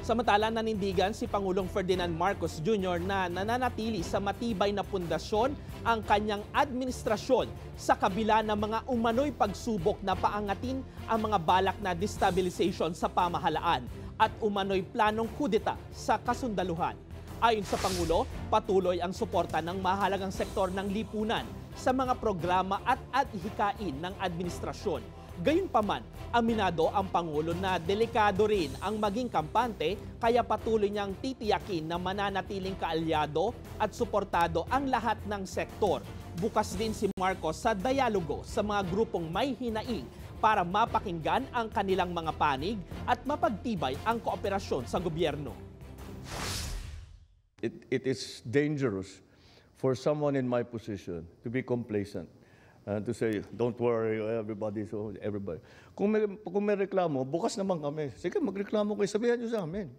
Samantala, nanindigan si Pangulong Ferdinand Marcos Jr. na nananatili sa matibay na pundasyon ang kanyang administrasyon sa kabila ng mga umano'y pagsubok na paangatin ang mga balak na destabilization sa pamahalaan at umano'y planong kudeta sa kasundaluhan. Ayon sa Pangulo, patuloy ang suporta ng mahalagang sektor ng lipunan sa mga programa at adhikain ng administrasyon. Gayunpaman, aminado ang Pangulo na delikado rin ang maging kampante kaya patuloy niyang titiyakin na mananatiling kaalyado at suportado ang lahat ng sektor. Bukas din si Marcos sa dialogo sa mga grupong may hinaing para mapakinggan ang kanilang mga panig at mapagtibay ang kooperasyon sa gobyerno. It is dangerous for someone in my position to be complacent and to say, don't worry, everybody. Kung may reklamo, bukas naman kami. Sige, magreklamo kayo, sabihan nyo sa amin.